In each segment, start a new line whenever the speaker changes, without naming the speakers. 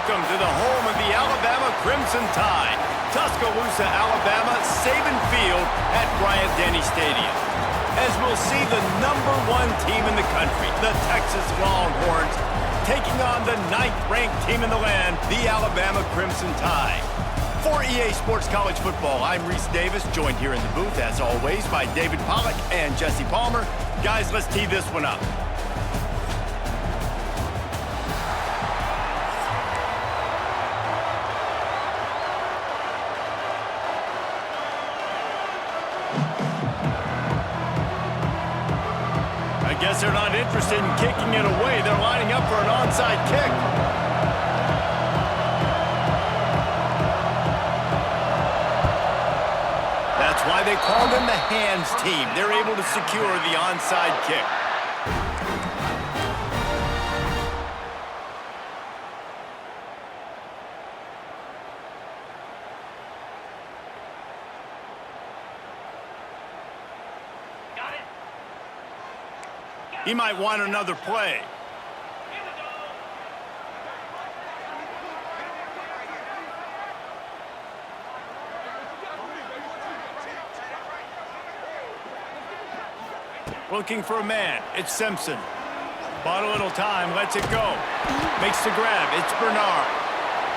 welcome to the home of the Alabama Crimson Tide. Tuscaloosa, Alabama, Saban Field at Bryant-Denny Stadium. As we'll see the #1 team in the country, the Texas Longhorns, taking on the 9th-ranked team in the land, the Alabama Crimson Tide. For EA Sports College Football, I'm Reese Davis, joined here in the booth, as always, by David Pollack and Jesse Palmer. Guys, let's tee this one up. I guess they're not interested in kicking it away. They're lining up for an onside kick. That's why they call them the hands team. They're able to secure the onside kick. He might want another play. Looking for a man. It's Simpson. Bought a little time. Lets it go. Makes the grab. It's Bernard.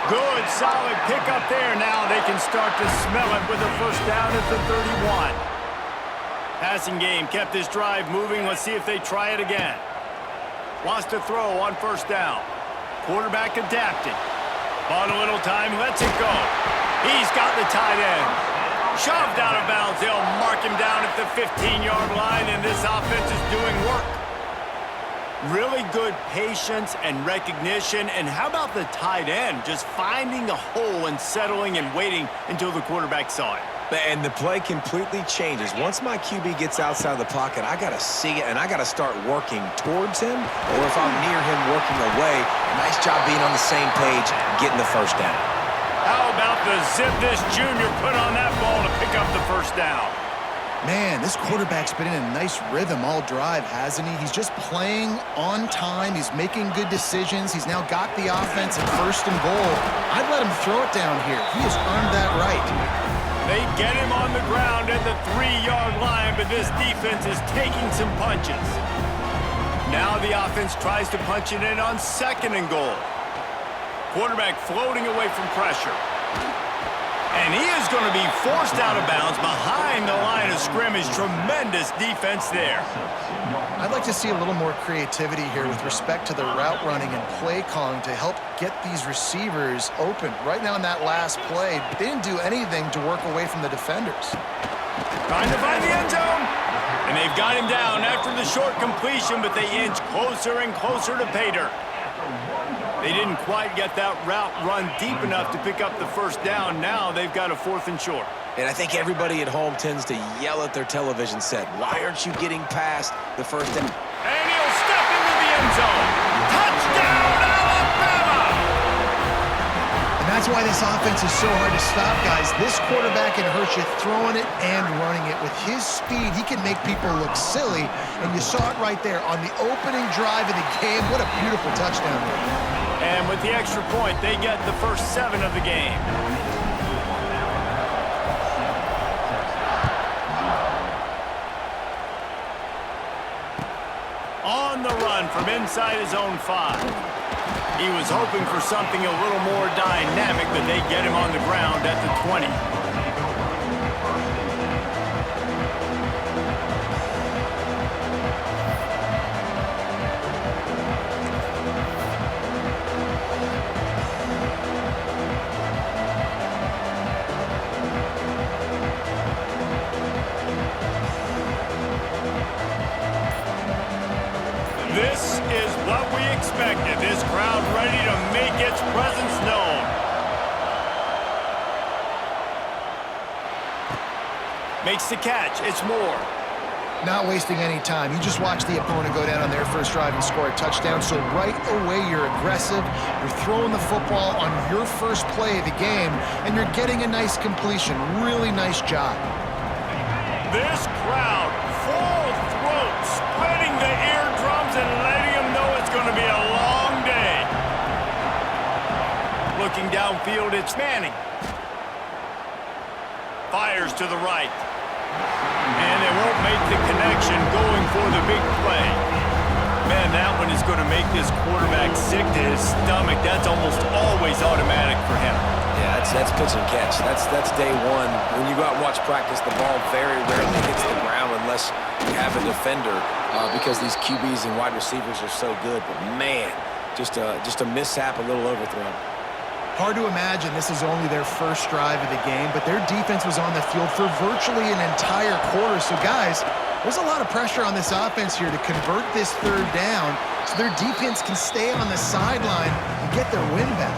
Good, solid pick up there. Now they can start to smell it with a first down at the 31. Passing game kept this drive moving. Let's see if they try it again. Wants to throw on first down. Quarterback adapted. Bought a little time, lets it go. He's got the tight end. Shoved out of bounds. They'll mark him down at the 15-yard line, and this offense is doing work. Really good patience and recognition. And how about the tight end? Just finding the hole and settling and waiting until the quarterback saw it.
And the play completely changes. Once my QB gets outside the pocket, I got to see it, and I got to start working towards him, or if I'm near him, working away. Nice job being on the same page, getting the first down.
How about the zip this junior put on that ball to pick up the first down?
Man, this quarterback's been in a nice rhythm all drive, hasn't he? He's just playing on time. He's making good decisions. He's now got the offense at first and goal. I'd let him throw it down here. He has earned that right.
They get him on the ground at the 3-yard line, but this defense is taking some punches. Now the offense tries to punch it in on 2nd and goal. Quarterback floating away from pressure. And he is going to be forced out of bounds behind the line of scrimmage. Tremendous defense there.
I'd like to see a little more creativity here with respect to the route running and play calling to help get these receivers open. Right now in that last play, they didn't do anything to work away from the defenders.
Trying to find the end zone. And they've got him down after the short completion, but they inch closer and closer to pay dirt. They didn't quite get that route run deep enough to pick up the first down. Now they've got a 4th and short.
And I think everybody at home tends to yell at their television set, why aren't you getting past the first down?
And he'll step into the end zone. Touchdown, Alabama!
And that's why this offense is so hard to stop, guys. This quarterback can hurt you throwing it and running it. With his speed, he can make people look silly. And you saw it right there on the opening drive of the game. What a beautiful touchdown.
And with the extra point, they get the first 7 of the game. On the run from inside his own 5. He was hoping for something a little more dynamic, but they get him on the ground at the 20. This is what we expected. This crowd ready to make its presence known. Makes the catch. It's Moore.
Not wasting any time. You just watch the opponent go down on their first drive and score a touchdown. So right away, you're aggressive. You're throwing the football on your first play of the game, and you're getting a nice completion. Really nice job.
This crowd, full throat, spreading the eardrums and letting them know it's going to be a long day. downfield, it's Manning. Fires to the right. And they won't make the connection going for the big play. Man, that one is going to make this quarterback sick to his stomach. That's almost always automatic for him.
Yeah, that's pitch and catch. That's day one. When you go out and watch practice, the ball very rarely hits the ground unless you have a defender because these QBs and wide receivers are so good. But, man, just a mishap, a little overthrown.
Hard to imagine this is only their first drive of the game, but their defense was on the field for virtually an entire quarter. So, guys, there's a lot of pressure on this offense here to convert this third down so their defense can stay on the sideline and get their win back.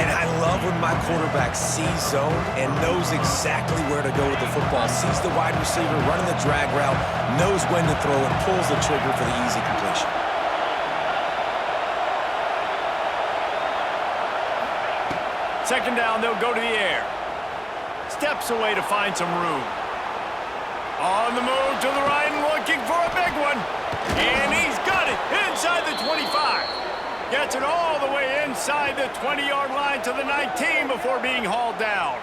And I love when my quarterback sees zone and knows exactly where to go with the football, sees the wide receiver running the drag route, knows when to throw and pulls the trigger for the easy completion.
Second down, they'll go to the air. Steps away to find some room. On the move to the right and looking for a big one. And he's got it inside the 25. Gets it all the way inside the 20-yard line to the 19 before being hauled down.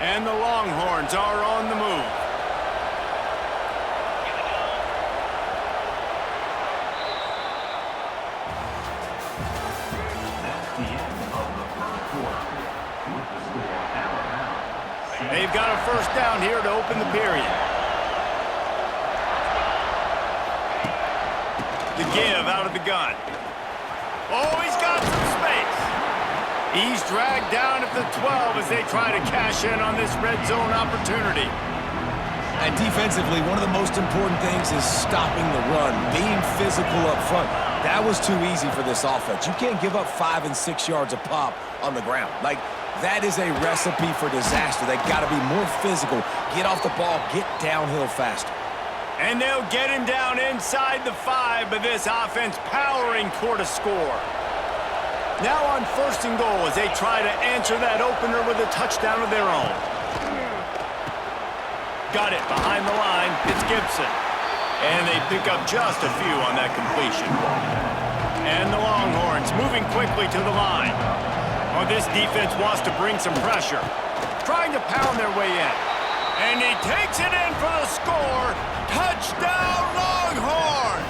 And the Longhorns are on the move. They've got a first down here to open the period. The give out of the gun. Oh, he's got some space. He's dragged down at the 12 as they try to cash in on this red zone opportunity.
And defensively, one of the most important things is stopping the run, being physical up front. That was too easy for this offense. You can't give up 5 and 6 yards a pop on the ground. Like, that is a recipe for disaster. They've got to be more physical, get off the ball, get downhill faster.
And they'll get him down inside the 5, but this offense powering toward a score. Now on first and goal as they try to answer that opener with a touchdown of their own. Got it behind the line. It's Gibson. And they pick up just a few on that completion. And the Longhorns moving quickly to the line. Oh, this defense wants to bring some pressure. Trying to pound their way in. And he takes it in for the score. Touchdown, Longhorns!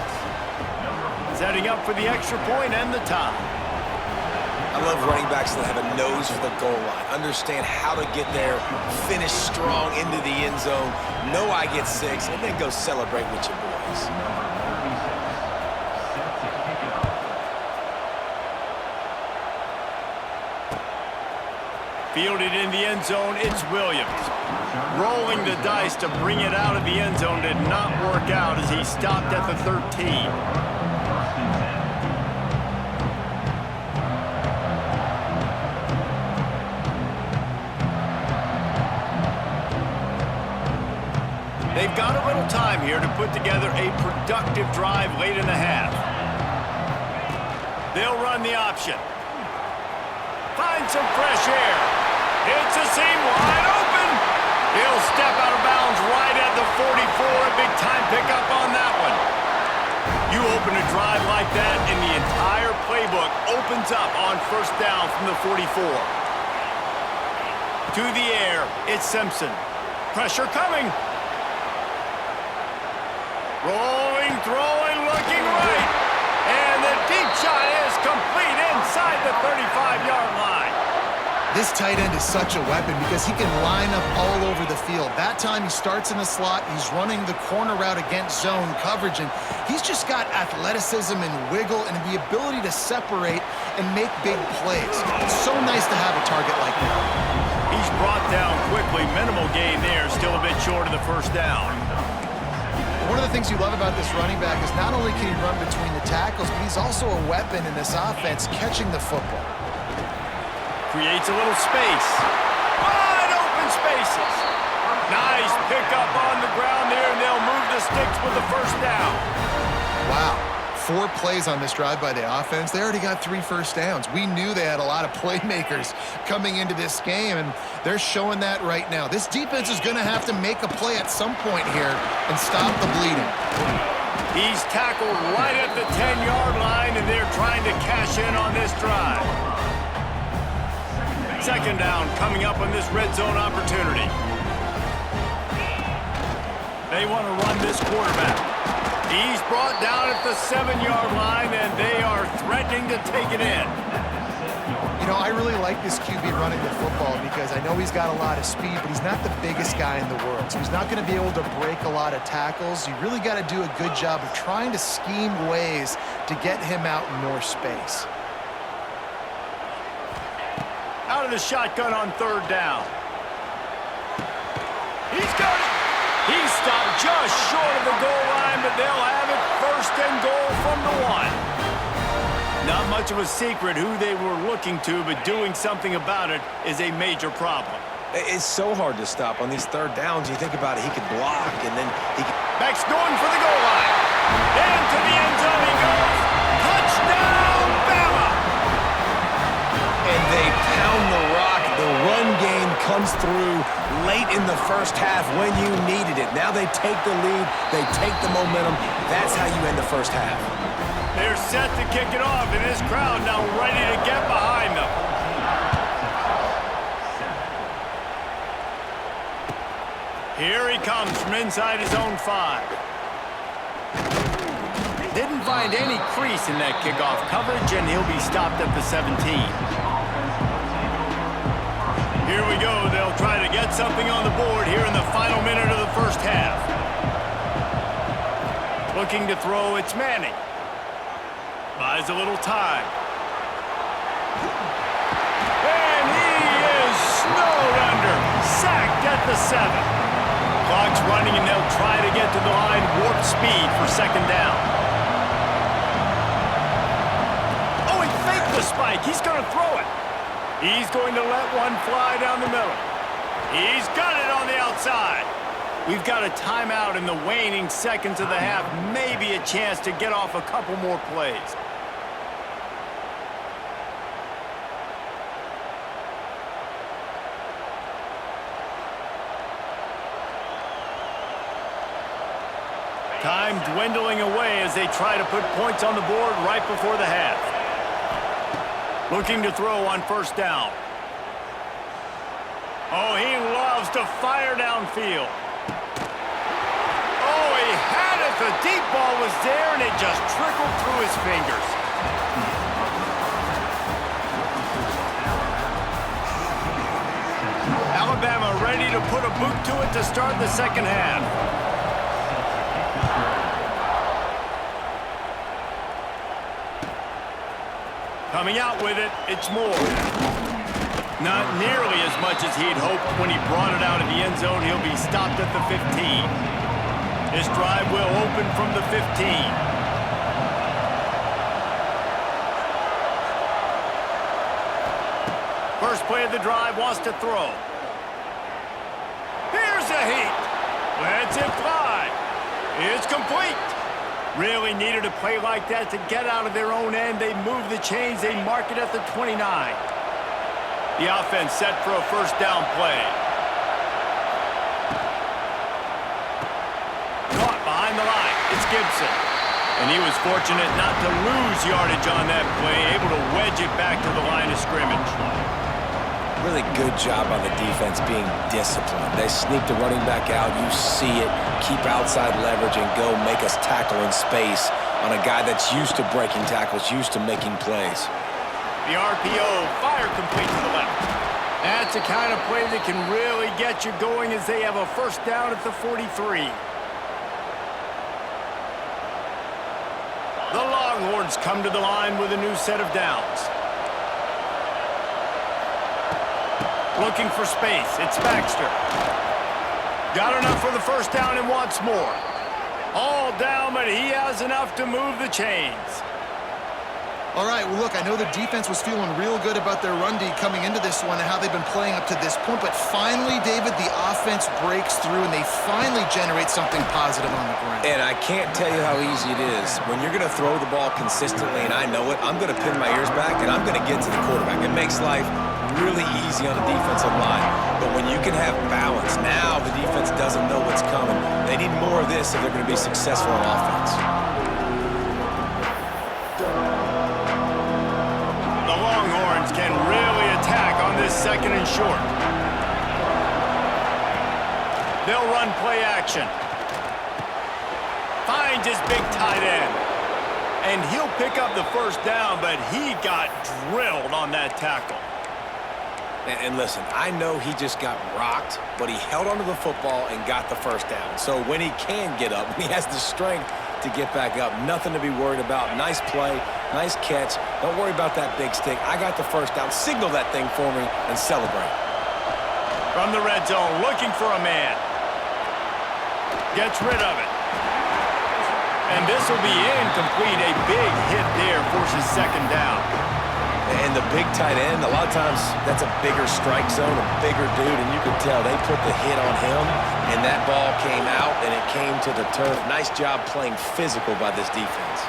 Setting up for the extra point and the tie.
I love running backs that have a nose for the goal line. Understand how to get there, finish strong into the end zone, know I get 6, and then go celebrate with your boys.
Fielded in the end zone, it's Williams. Rolling the dice to bring it out of the end zone did not work out as he stopped at the 13. They've got a little time here to put together a productive drive late in the half. They'll run the option. Find some fresh air. It's a seam wide open. He'll step out of bounds right at the 44. A big time pickup on that one. You open a drive like that and the entire playbook opens up on first down from the 44. To the air, it's Simpson. Pressure coming. Rolling, throwing, looking right. And the deep shot is complete inside the 35-yard line.
This tight end is such a weapon because he can line up all over the field. That time he starts in the slot, he's running the corner route against zone coverage, and he's just got athleticism and wiggle and the ability to separate and make big plays. It's so nice to have a target like that.
He's brought down quickly. Minimal gain there, still a bit short of the first down.
One of the things you love about this running back is not only can he run between the tackles, but he's also a weapon in this offense catching the football.
Creates a little space. Wide open spaces. Nice pickup on the ground there, and they'll move the sticks with the first down.
Wow. 4 plays on this drive by the offense. They already got 3 first downs. We knew they had a lot of playmakers coming into this game, and they're showing that right now. This defense is going to have to make a play at some point here and stop the bleeding.
He's tackled right at the 10-yard line, and they're trying to cash in on this drive. Second down coming up on this red zone opportunity. They want to run this quarterback. He's brought down at the 7-yard line, and they are threatening to take it in.
You know, I really like this QB running the football because I know he's got a lot of speed, but he's not the biggest guy in the world. So he's not going to be able to break a lot of tackles. You really got to do a good job of trying to scheme ways to get him out in more space.
Out of the shotgun on third down. He's got it. He's stopped just short of the goal line, but they'll have it first and goal from the 1. Not much of a secret who they were looking to, but doing something about it is a major problem.
It's so hard to stop on these third downs. You think about it, he could block, and then he could...
Max going for the goal line. Into the end zone he goes. Touchdown, Bama!
And they pound the rock. The run game comes through late in the first half when you needed it. Now they take the lead. They take the momentum. That's how you end the first half.
They're set to kick it off, and this crowd now ready to get behind them. Here he comes from inside his own 5. Didn't find any crease in that kickoff coverage, and he'll be stopped at the 17. Here we go. They'll try to get something on the board here in the final minute of the first half. Looking to throw, it's Manning. Buys a little time. And he is snowed under. Sacked at the 7. Clock's running, and they'll try to get to the line warp speed for second down. Oh, he faked the spike. He's going to throw it. He's going to let one fly down the middle. He's got it on the outside. We've got a timeout in the waning seconds of the half. Maybe a chance to get off a couple more plays. Time dwindling away as they try to put points on the board right before the half. Looking to throw on first down. Oh, he loves to fire downfield. Oh, he had it. The deep ball was there, and it just trickled through his fingers. Alabama ready to put a boot to it to start the second half. Coming out with it, it's Moore. Not nearly as much as he'd hoped when he brought it out of the end zone. He'll be stopped at the 15. This drive will open from the 15. First play of the drive, wants to throw. Here's a heat. Lets it fly. It's complete. Really needed a play like that to get out of their own end. They move the chains. They mark it at the 29. The offense set for a first down play. Caught behind the line. It's Gibson. And he was fortunate not to lose yardage on that play, able to wedge it back to the line of scrimmage.
Really good job on the defense being disciplined. They sneak the running back out. You see it. Keep outside leverage and go make us tackle in space on a guy that's used to breaking tackles, used to making plays.
The RPO, fire complete to the left. That's the kind of play that can really get you going as they have a first down at the 43. The Longhorns come to the line with a new set of downs. Looking for space. It's Baxter. Got enough for the first down and wants more. All down, but he has enough to move the chains.
All right, well, look, I know the defense was feeling real good about their run D coming into this one and how they've been playing up to this point, but finally, David, the offense breaks through and they finally generate something positive on the ground.
And I can't tell you how easy it is. When you're going to throw the ball consistently, and I know it, I'm going to pin my ears back and I'm going to get to the quarterback. It makes life really easy on the defensive line. But when you can have balance, now the defense doesn't know what's coming. They need more of this if they're going to be successful on offense.
Can really attack on this 2nd and short. They'll run play action. Finds his big tight end. And he'll pick up the first down, but he got drilled on that tackle.
And listen, I know he just got rocked, but he held onto the football and got the first down. So when he can get up, when he has the strength to get back up, nothing to be worried about. Nice play, nice catch. Don't worry about that big stick. I got the first down. Signal that thing for me and celebrate.
From the red zone, looking for a man. Gets rid of it. And this will be incomplete. A big hit there forces 2nd down.
And the big tight end, a lot of times that's a bigger strike zone, a bigger dude, and you can tell they put the hit on him, and that ball came out, and it came to the turf. Nice job playing physical by this defense.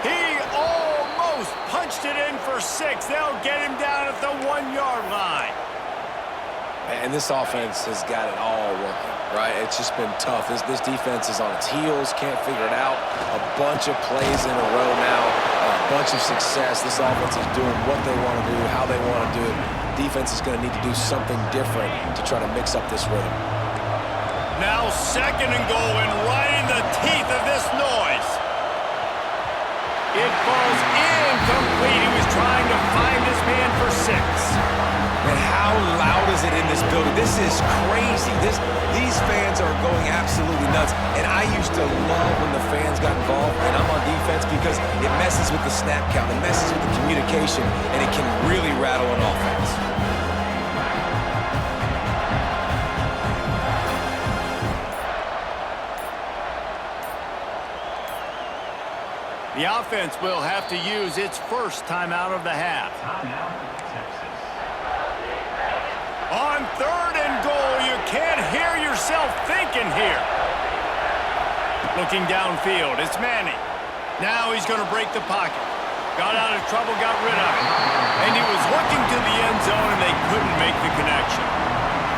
He almost punched it in for 6. They'll get him down at the 1-yard line.
And this offense has got it all working, right? It's just been tough. This defense is on its heels, can't figure it out. A bunch of plays in a row now, a bunch of success. This offense is doing what they want to do, how they want to do it. Defense is going to need to do something different to try to mix up this rhythm.
Now 2nd and goal, and right in the teeth of this noise. It falls incomplete. He was trying to find his man for 6.
And how loud is it in this building? This is crazy. These fans are going absolutely nuts. And I used to love when the fans got involved, and I'm on defense because it messes with the snap count, it messes with the communication, and it can really rattle an offense.
The offense will have to use its first timeout of the half. On 3rd and goal, you can't hear yourself thinking here. Looking downfield, it's Manning. Now he's going to break the pocket. Got out of trouble, got rid of it. And he was looking to the end zone, and they couldn't make the connection.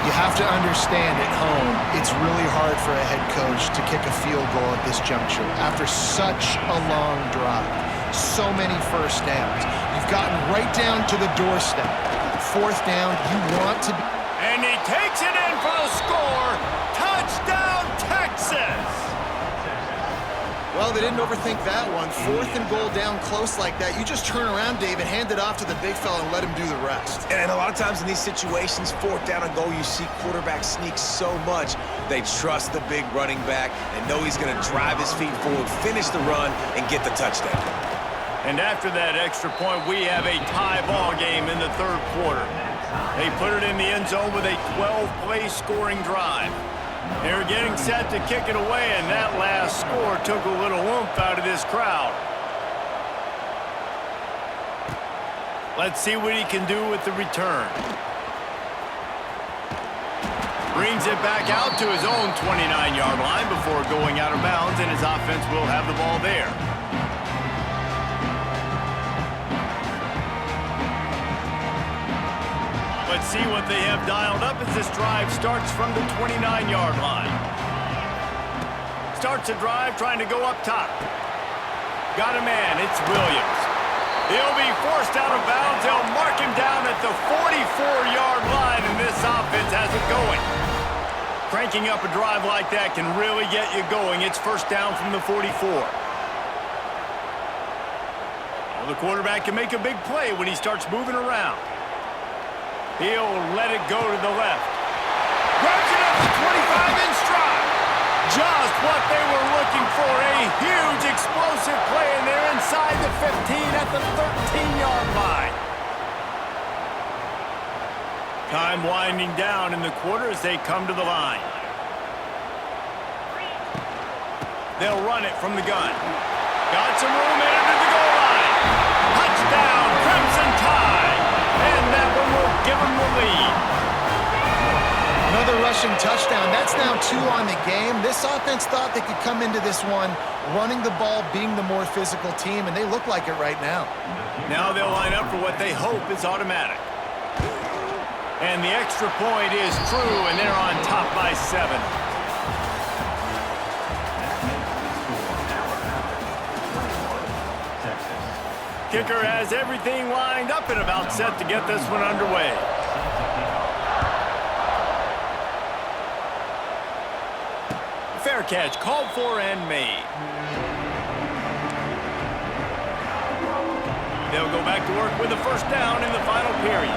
You have to understand at home, it's really hard for a head coach to kick a field goal at this juncture after such a long drive. So many first downs. You've gotten right down to the doorstep. 4th down, you want to be...
And he takes it in for the score. Touchdown, Texas!
Well, they didn't overthink that one. 4th and goal down close like that. You just turn around, Dave, and hand it off to the big fella and let him do the rest.
And a lot of times in these situations, 4th down and goal, you see quarterbacks sneak so much. They trust the big running back and know he's going to drive his feet forward, finish the run, and get the touchdown.
And after that extra point, we have a tie ball game in the 3rd quarter. They put it in the end zone with a 12-play scoring drive. They were getting set to kick it away, and that last score took a little oomph out of this crowd. Let's see what he can do with the return. Brings it back out to his own 29-yard line before going out of bounds, and his offense will have the ball there. Let's see what they have dialed up as this drive starts from the 29-yard line. Starts a drive trying to go up top. Got a man, it's Williams. He'll be forced out of bounds. They'll mark him down at the 44-yard line, and this offense has it going. Cranking up a drive like that can really get you going. It's 1st down from the 44. Well, the quarterback can make a big play when he starts moving around. He'll let it go to the left. Grabs it up to 25 in stride. Just what they were looking for. A huge explosive play, and they're inside the 15 at the 13-yard line. Time winding down in the quarter as they come to the line. They'll run it from the gun. Got some room in to the goal line. Touchdown, Crimson Tide. And that one will give them the lead.
Another rushing touchdown. That's now 2 on the game. This offense thought they could come into this one running the ball, being the more physical team, and they look like it right now.
Now they'll line up for what they hope is automatic. And the extra point is true, and they're on top by 7. Kicker has everything lined up and about set to get this one underway. Fair catch, called for and made. They'll go back to work with a first down in the final period.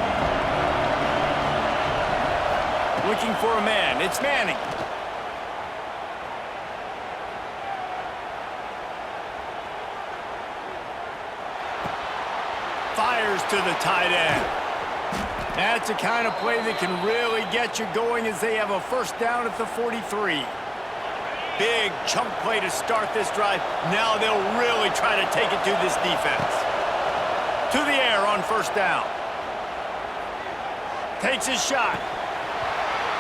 Looking for a man, it's Manning. Fires to the tight end. That's the kind of play that can really get you going as they have a first down at the 43. Big chunk play to start this drive. Now they'll really try to take it to this defense. To the air on first down. Takes his shot.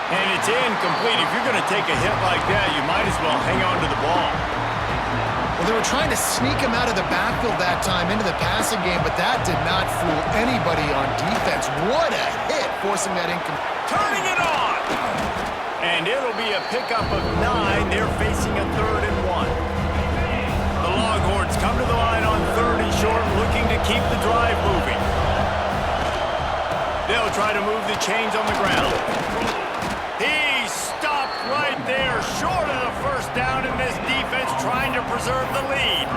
And it's incomplete. If you're going to take a hit like that, you might as well hang on to the ball.
Well, they were trying to sneak him out of the backfield that time into the passing game, but that did not fool anybody on defense. What a hit, forcing that incomplete.
Turning it on! And it'll be a pickup of 9. They're facing a 3rd and 1. The Longhorns come to the line on 3rd and short, looking to keep the drive moving. They'll try to move the chains on the ground. He stopped right there, short of the first down, and this defense trying to preserve the lead.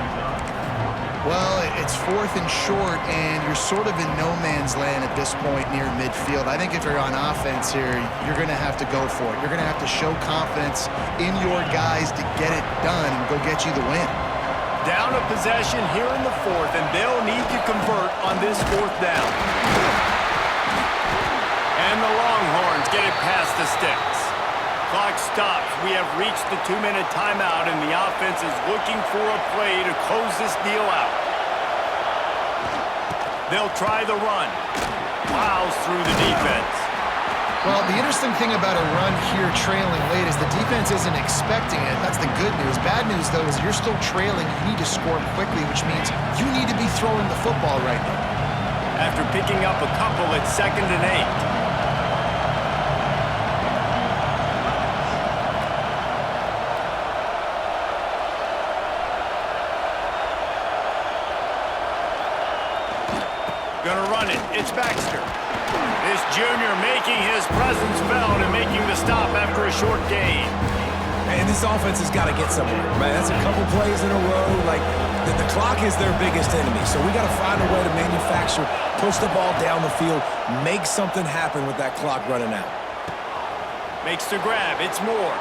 Well, it's 4th and short, and you're sort of in no man's land at this point near midfield. I think if you're on offense here, you're going to have to go for it. You're going to have to show confidence in your guys to get it done and go get you the win.
Down a possession here in the 4th, and they'll need to convert on this 4th down. And the Longhorns get it past the sticks. Clock stops. We have reached the 2-minute timeout, and the offense is looking for a play to close this deal out. They'll try the run. Plows through the defense.
Well, the interesting thing about a run here trailing late is the defense isn't expecting it. That's the good news. Bad news, though, is you're still trailing. You need to score quickly, which means you need to be throwing the football right now.
After picking up a couple at 2nd and 8. Gonna run it. It's Baxter. This junior making his presence felt and making the stop after a short gain.
And this offense has got to get somewhere, right? That's a couple plays in a row. Like, the clock is their biggest enemy. So we got to find a way to manufacture, push the ball down the field, make something happen with that clock running out.
Makes the grab. It's Moore.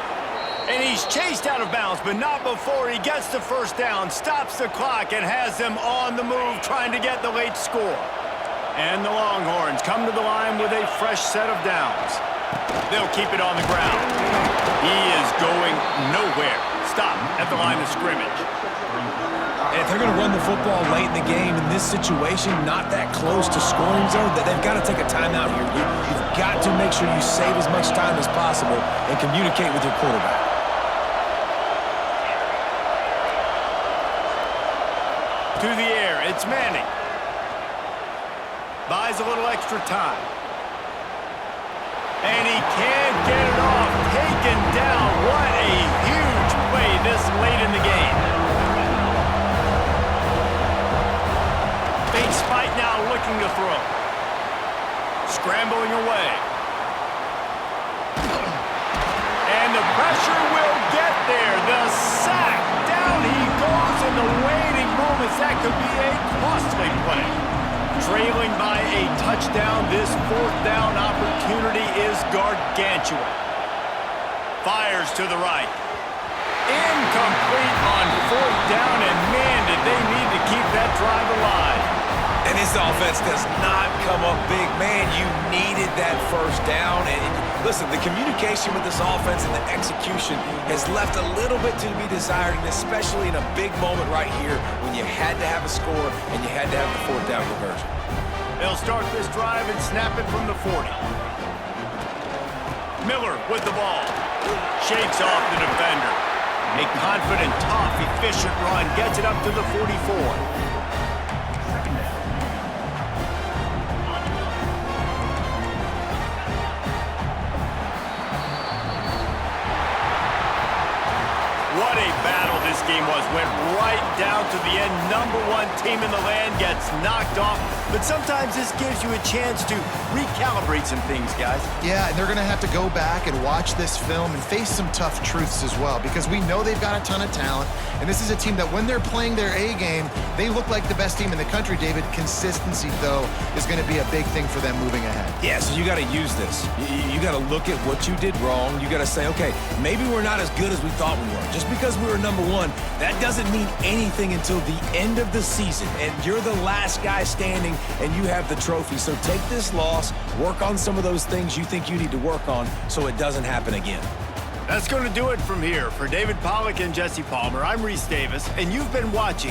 And he's chased out of bounds, but not before he gets the first down, stops the clock, and has them on the move trying to get the late score. And the Longhorns come to the line with a fresh set of downs. They'll keep it on the ground. He is going nowhere. Stop at the line of scrimmage.
And if they're going to run the football late in the game in this situation, not that close to scoring zone, that they've got to take a timeout here. You've got to make sure you save as much time as possible and communicate with your quarterback.
To the air, it's Manning. Buys a little extra time. And he can't get it off. Taken down. What a huge play this late in the game. Fake spike now looking to throw. Scrambling away. And the pressure will get there. The sack. Down he goes in the waiting moments. That could be a costly play. Trailing by a touchdown, this 4th down opportunity is gargantuan. Fires to the right. Incomplete on 4th down, and man, did they need to keep that drive alive.
And This offense does not come up big. Man, you needed that first down. And listen, the communication with this offense and the execution has left a little bit to be desired, and especially in a big moment right here when you had to have a score and you had to have the fourth down conversion.
They'll start this drive and snap it from the 40. Miller with the ball. Shakes off the defender. A confident, tough, efficient run gets it up to the 44. What a battle this game was. Went right down to the end. #1 team in the land gets knocked off. But sometimes this gives you a chance to recalibrate some things, guys.
Yeah, and they're going to have to go back and watch this film and face some tough truths as well, because we know they've got a ton of talent, and this is a team that when they're playing their A game, they look like the best team in the country, David. Consistency, though, is going to be a big thing for them moving ahead.
Yeah, so you got to use this. You got to look at what you did wrong. You got to say, okay, maybe we're not as good as we thought we were. Just because we were #1, that doesn't mean anything until the end of the season, and you're the last guy standing, and you have the trophy. So take this loss, work on some of those things you think you need to work on so it doesn't happen again.
That's going to do it from here. For David Pollack and Jesse Palmer, I'm Reese Davis, and you've been watching